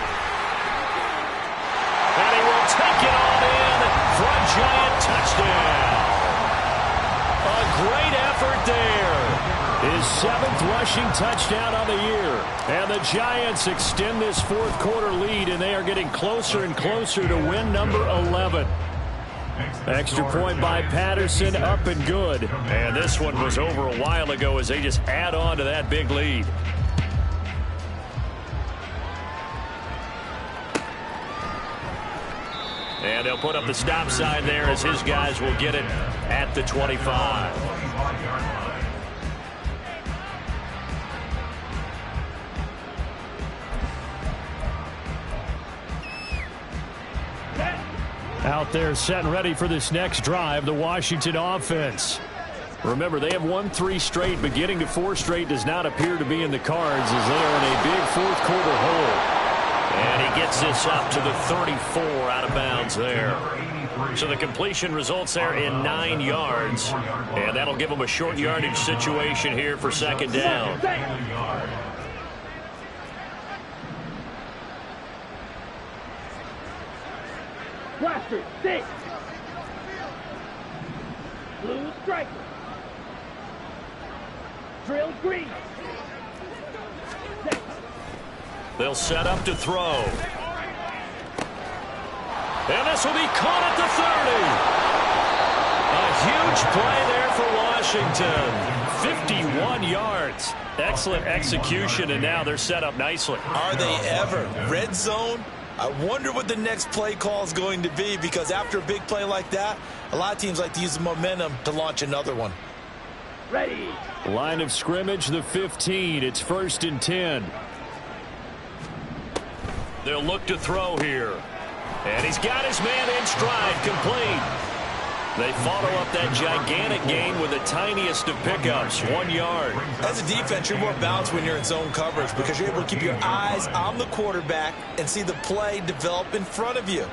And he will take it on in for a giant touchdown. A great effort there. His 7th rushing touchdown on the year. And the Giants extend this fourth quarter lead, and they are getting closer and closer to win number 11. Extra point by Patterson, up and good. And this one was over a while ago as they just add on to that big lead. And they'll put up the stop sign there as his guys will get it at the 25. out there set and ready for this next drive, the Washington offense. Remember, they have won 3 straight, but getting to 4 straight does not appear to be in the cards as they are in a big fourth-quarter hole. And he gets this up to the 34 out of bounds there. So the completion results there in 9 yards, and that'll give them a short yardage situation here for second down. Blaster, 6. Blue striker. Drill green. 6. They'll set up to throw. And this will be caught at the 30. A huge play there for Washington. 51 yards. Excellent execution, and now they're set up nicely. Are they ever? Red zone? I wonder what the next play call is going to be, because after a big play like that, a lot of teams like to use the momentum to launch another one. Ready. Line of scrimmage, the 15. It's 1st and 10. They'll look to throw here. And he's got his man in stride, complete. They follow up that gigantic gain with the tiniest of pickups, 1 yard. As a defense, you're more balanced when you're in zone coverage because you're able to keep your eyes on the quarterback and see the play develop in front of you.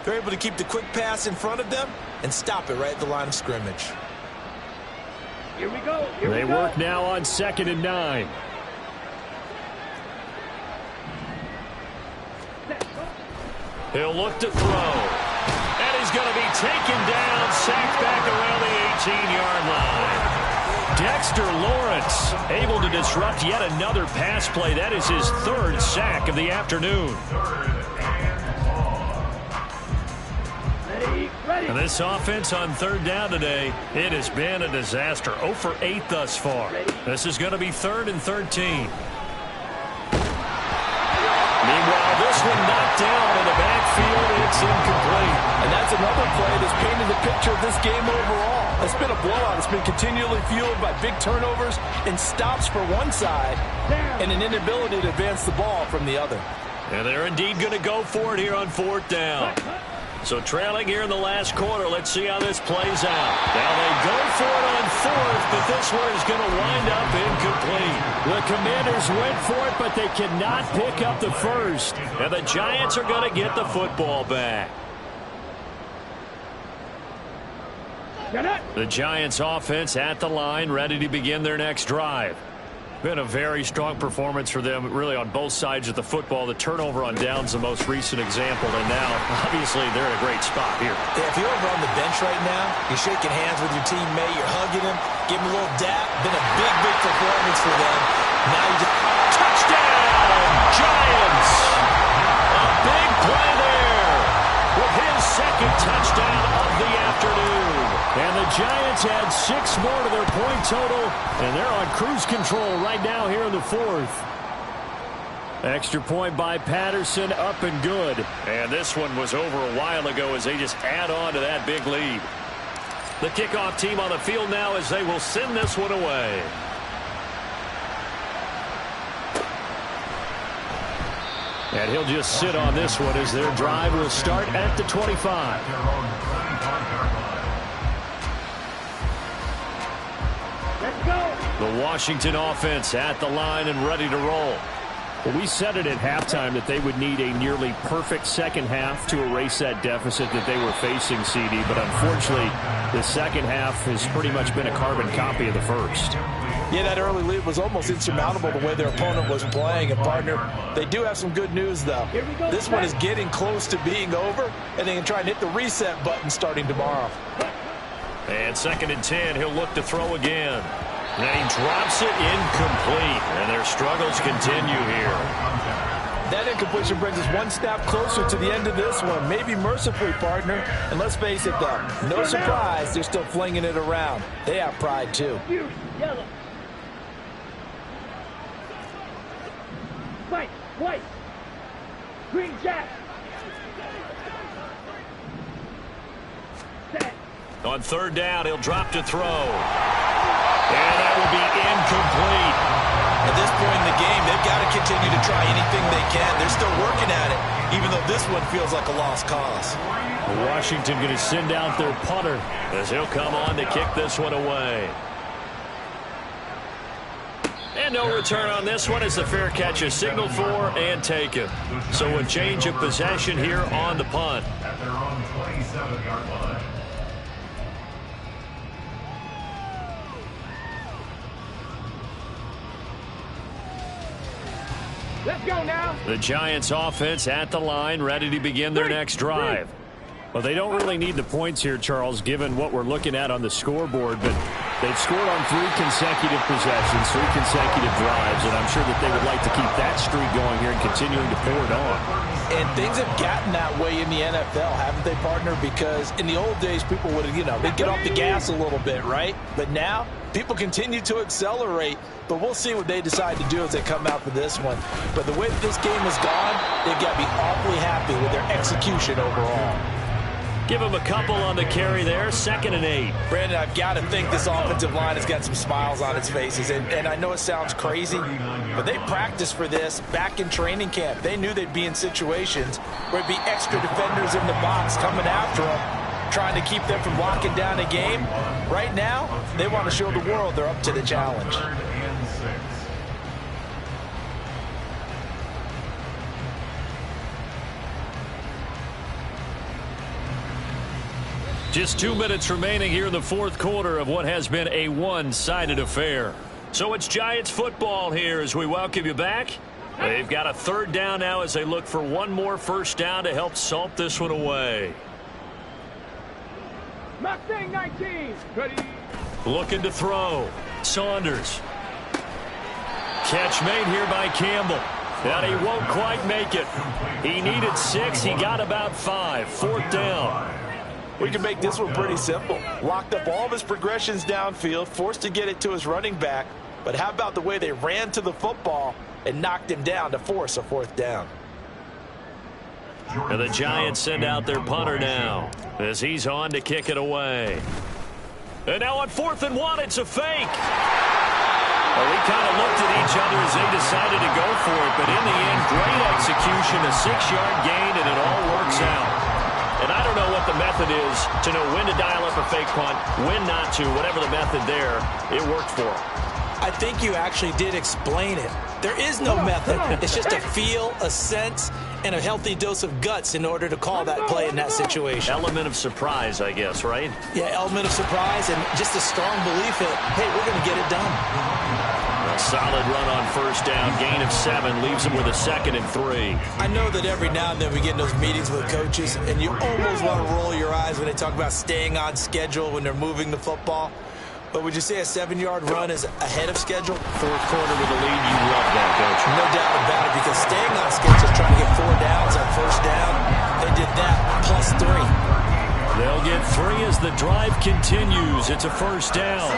They're able to keep the quick pass in front of them and stop it right at the line of scrimmage. Here we go. They work now on 2nd and 9. He'll look to throw. And he's going to be taken down, sacked back around the 18-yard line. Dexter Lawrence able to disrupt yet another pass play. That is his 3rd sack of the afternoon. And this offense on 3rd down today, it has been a disaster. 0 for 8 thus far. This is going to be 3rd and 13. Meanwhile, this one knocked down in the backfield. It's incomplete. And that's another play that's painted the picture of this game overall. It's been a blowout. It's been continually fueled by big turnovers and stops for one side and an inability to advance the ball from the other. And they're indeed going to go for it here on 4th down. So trailing here in the last quarter, let's see how this plays out. Now they go for it on 4th, but this one is going to wind up incomplete. The Commanders went for it, but they cannot pick up the first. And the Giants are going to get the football back. The Giants offense at the line, ready to begin their next drive. Been a very strong performance for them, really, on both sides of the football. The turnover on downs, the most recent example, and now, obviously, they're in a great spot here. Yeah, if you're over on the bench right now, you're shaking hands with your teammate, you're hugging him, give him a little dap. Been a big, big performance for them. Now you just... Touchdown, Giants! A big play there with his 2nd touchdown of the afternoon. And the Giants add 6 more to their point total, and they're on cruise control right now here in the 4th. Extra point by Patterson, up and good. And this one was over a while ago as they just add on to that big lead. The kickoff team on the field now as they will send this one away. And he'll just sit on this one as their drive will start at the 25. The Washington offense at the line and ready to roll. Well, we said it at halftime that they would need a nearly perfect second half to erase that deficit that they were facing, CD. But unfortunately, the second half has pretty much been a carbon copy of the first. Yeah, that early lead was almost insurmountable the way their opponent was playing. And, partner, they do have some good news, though. This one is getting close to being over, and they can try and hit the reset button starting tomorrow. And 2nd and 10, he'll look to throw again. And he drops it incomplete, and their struggles continue here. That incompletion brings us one step closer to the end of this one. Maybe mercifully, partner. And let's face it, though, no surprise, they're still flinging it around. They have pride, too. Yellow. White. White. Green jack. Set. On 3rd down, he'll drop to throw. And that will be incomplete. At this point in the game, they've got to continue to try anything they can. They're still working at it, even though this one feels like a lost cause. Washington going to send out their punter as he'll come on to kick this one away. And no return on this one as the fair catch is signaled for and taken. So a change of possession here on the punt. At their own 27-yard line. Let's go now. The Giants offense at the line, ready to begin their next drive. Well, they don't really need the points here, Charles, given what we're looking at on the scoreboard, but they've scored on 3 consecutive possessions, 3 consecutive drives, and I'm sure that they would like to keep that streak going here and continuing to pour it on. And things have gotten that way in the NFL, haven't they, partner? Because in the old days, people would have, they'd get off the gas a little bit, right? But now, people continue to accelerate, but we'll see what they decide to do as they come out for this one. But the way that this game has gone, they've got to be awfully happy with their execution overall. Give him a couple on the carry there, 2nd and 8. Brandon, I've got to think this offensive line has got some smiles on its faces. And I know it sounds crazy, but they practiced for this back in training camp. They knew they'd be in situations where it'd be extra defenders in the box coming after them, trying to keep them from locking down a game. Right now, they want to show the world they're up to the challenge. 3rd and 6. Just 2 minutes remaining here in the 4th quarter of what has been a one-sided affair. So it's Giants football here as we welcome you back. They've got a 3rd down now as they look for one more first down to help salt this one away. Mustang 19. Ready. Looking to throw. Saunders. Catch made here by Campbell. And he won't quite make it. He needed 6. He got about 5. 4th down. We can make this one pretty simple. Locked up all of his progressions downfield, forced to get it to his running back. But how about the way they ran to the football and knocked him down to force a 4th down? And the Giants send out their punter now as he's on to kick it away. And now on 4th and 1, it's a fake. Well, we kind of looked at each other as they decided to go for it, but in the end, great execution, a 6-yard gain, and it all works out. And I don't know what the method is to know when to dial up a fake punt, when not to, whatever the method there, it worked for him. I think you actually did explain it. There is no method. It's just a feel, a sense, and a healthy dose of guts in order to call that play in that situation. Element of surprise, I guess, right? Yeah, element of surprise and just a strong belief that, hey, we're going to get it done. A solid run on first down, gain of 7, leaves him with a 2nd and 3. I know that every now and then we get in those meetings with coaches, and you almost want to roll your eyes when they talk about staying on schedule when they're moving the football. But would you say a 7-yard run is ahead of schedule? 4th quarter with a lead, you love that, Coach. No doubt about it, because staying on schedule, trying to get 4 downs on first down, they did that plus 3. They'll get 3 as the drive continues. It's a first down.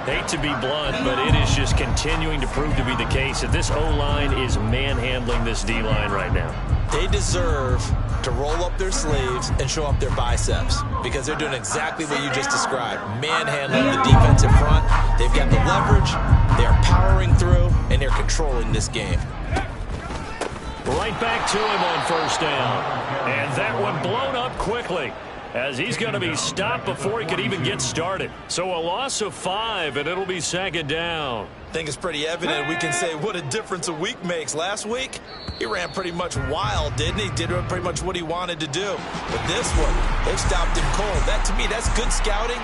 Hate to be blunt, but it is just continuing to prove to be the case that this O-line is manhandling this D-line right now. They deserve to roll up their sleeves and show up their biceps because they're doing exactly what you just described. Manhandling the defensive front. They've got the leverage. They're powering through, and they're controlling this game. Right back to him on first down. And that one blown up quickly, as he's going to be stopped before he could even get started. So a loss of 5, and it'll be 2nd down. I think it's pretty evident. We can say what a difference a week makes. Last week, he ran pretty much wild, didn't he? Did pretty much what he wanted to do. But this one, they stopped him cold. That, to me, that's good scouting